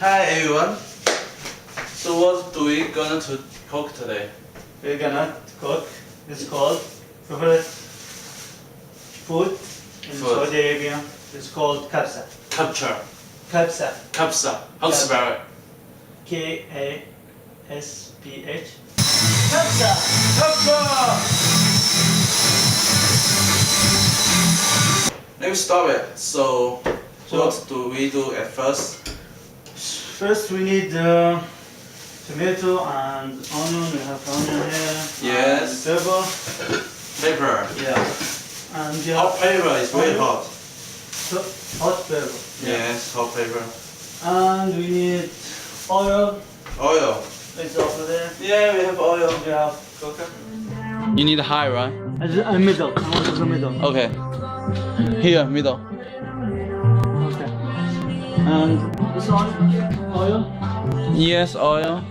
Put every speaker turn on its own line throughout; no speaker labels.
Hi everyone. So what do we gonna to cook today?
We're gonna cook. It's called favorite food in Saudi Arabia. It's called kabsa.
Capture.
Kabsa.
Kapsa. How to spell it?
K-A-S-P-H. Kabsa.
Kapsa! Let me stop it. So what do we do at first?
First we need tomato and onion. We have onion here.
Yes.
And pepper.
Pepper.
Yeah. And you
Hot
have
pepper is very hot.
hot pepper.
Yes, hot pepper.
And we need oil.
Oil.
It's over there.
Yeah, we have oil.
We have coconut.
You need high, right?
Middle. I want the middle.
Okay. Here, middle.
Okay. And this one, oil.
Yes, oil.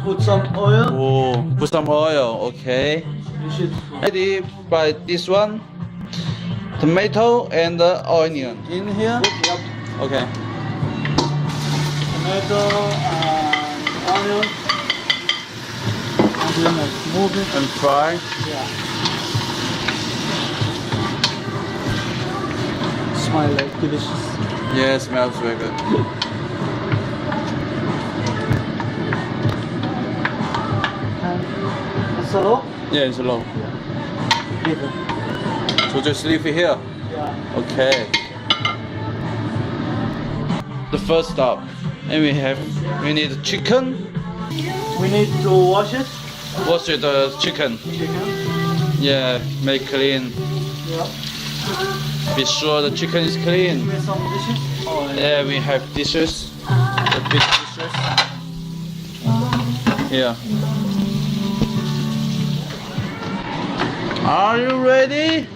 Put some oil.
Oh, put some oil. Okay.
You should.
Ready by this one. Tomato and the onion in here.
Yep.
Okay.
Tomato and onion. And then like move it.
And fry.
Yeah. Smell like delicious.
Yeah, smells very good.
And it's low.
Yeah, it's low.
Leave it.
So just leave it here.
Yeah.
Okay. The first step, and we need chicken.
We need to wash it.
Wash the chicken.
Chicken.
Yeah, make clean.
Yeah.
Be sure the chicken is clean.
With some dishes. Oh,
Yeah, we have dishes. The big dishes. Here. Are you ready?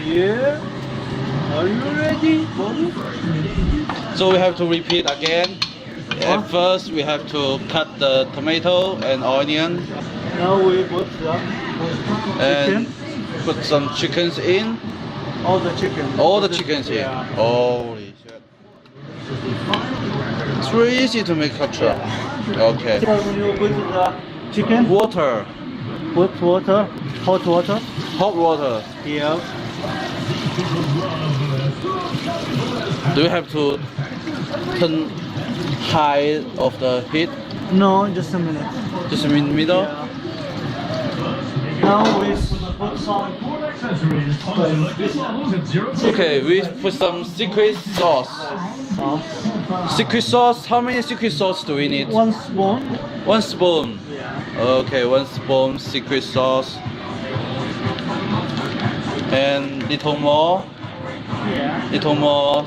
Yeah. Are you ready, buddy?
So we have to repeat again. At first, we have to cut the tomato and onion
Now we put the
and
chicken.
put some chickens in.
All the chicken.
All the chickens in.
Yeah.
Holy shit! It's very easy to make capture. Okay.
So when you put the chicken,
Water,
put water, hot water.
hot water.
Yeah.
Do you have to turn high of the heat?
No, just a minute.
Just in the middle.
Yeah. Now we put some.
Okay, we put some secret sauce. Secret sauce. How many secret sauce do we need?
1 spoon.
1 spoon.
Yeah.
Okay, 1 spoon secret sauce. And little more.
Yeah.
Little more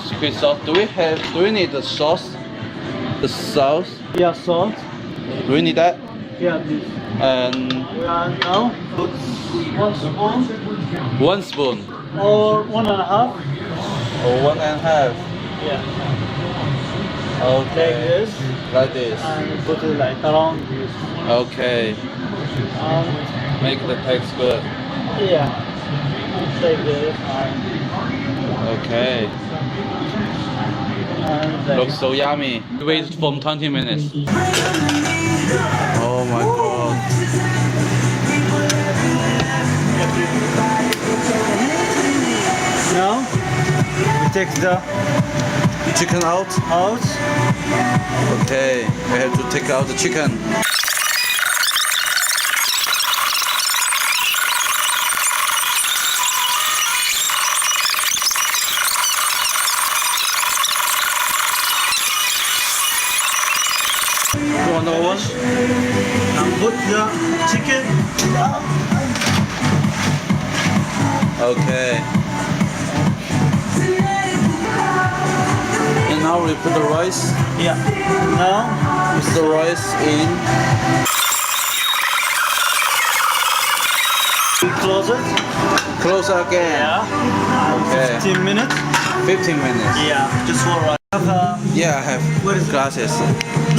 secret sauce. Do we need the sauce? The sauce?
Yeah, salt.
Do we need that?
Yeah, please.
And
We are now put 1 spoon
1 spoon.
or 1.5.
Or 1.5.
Yeah.
Okay.
Like this.
Like this.
And put it like around this.
Okay. Make the text good.
Yeah. Like this.
Okay.
And like
Looks so yummy. Wait for 20 minutes. Oh my god.
now we take the
Chicken out?
out.
Okay. We have to take out the chicken. You want another one?
And put the chicken down.
Okay. And now we put the rice.
Yeah. Now
Put the rice in.
we close it.
Close again.
Yeah.
Okay.
15 minutes.
15 minutes.
Yeah. Just for rice.
Yeah, I have
What is it?
glasses.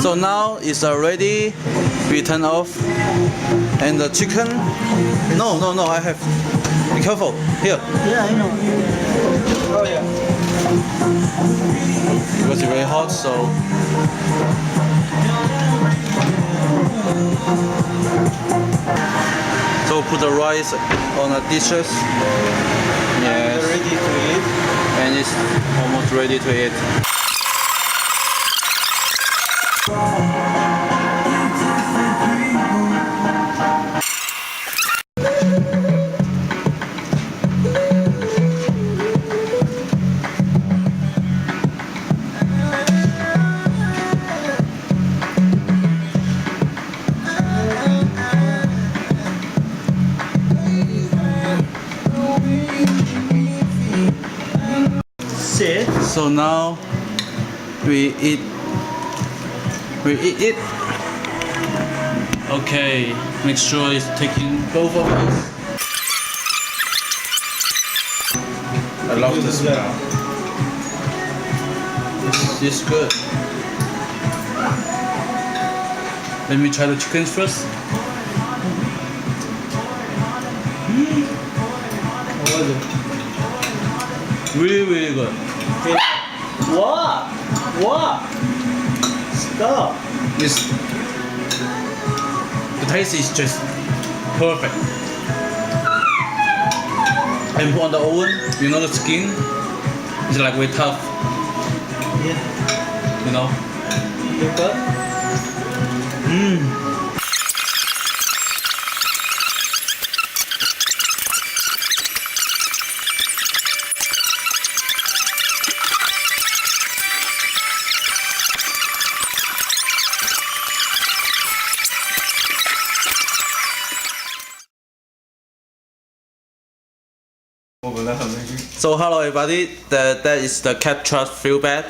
So now it's already. We turn off. And the chicken. No, I have. Be careful. Here.
Yeah, I know. Oh yeah.
hot, so put the rice on the dishes. Yes,
Ready to eat.
and it's almost ready to eat.
Sit.
So now we eat it. Okay, make sure it's taking both of us. I love the smell. It's good. Let me try the chicken first. Really, really good.
What? What? Stop.
It's, the taste is just perfect. And put on the oven, you know the skin is like very tough,
Yeah.
you know.
You good?
So hello everybody, that is the captured feel bad,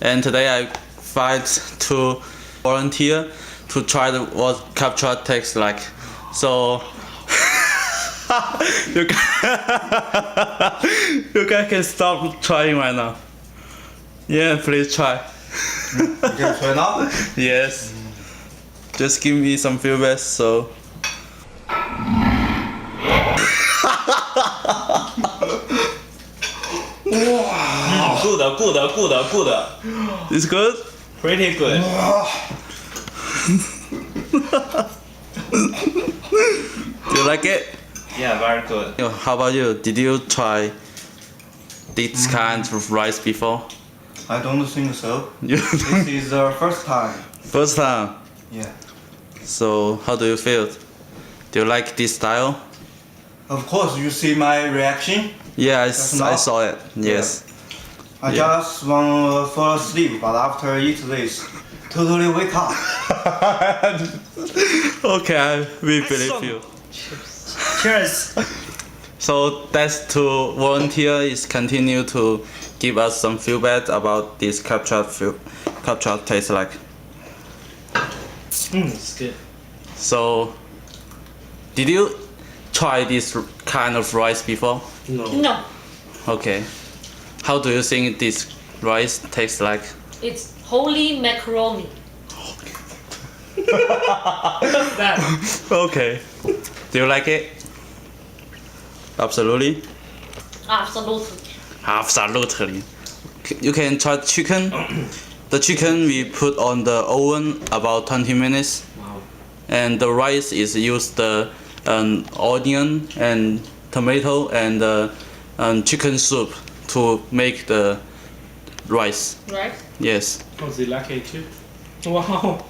and today I find to volunteer to try what captured tastes like. So you guys can stop trying right now. Yeah, please try.
You can try now?
Yes. Just give me some feedback. So.
Good.
It's good.
Pretty good.
Do you like it?
Yeah, very good.
How about you? Did you try this kind of rice before?
I don't think so.
You
This is the first time.
first time.
Yeah.
So how do you feel? Do you like this style?
Of course, you see my reaction.
Yeah, I
now?
saw it. Yes.
I
Yeah.
just want to fall asleep, but after eat this, totally wake up.
Okay, we believe you.
Cheers.
So that's to volunteer is continue to give us some feedback about this captured taste like.
It's good.
So did you try this kind of rice before?
No,
Okay. How do you think this rice tastes like?
it's holy macaroni. That.
Okay. Do you like it? Absolutely.
Absolutely.
Absolutely. You can try chicken. The chicken we put on the oven about 20 minutes.
Wow.
And the rice is used onion and tomato and chicken soup to make the rice.
Right?
Yes.
Oh, they like it too. Wow.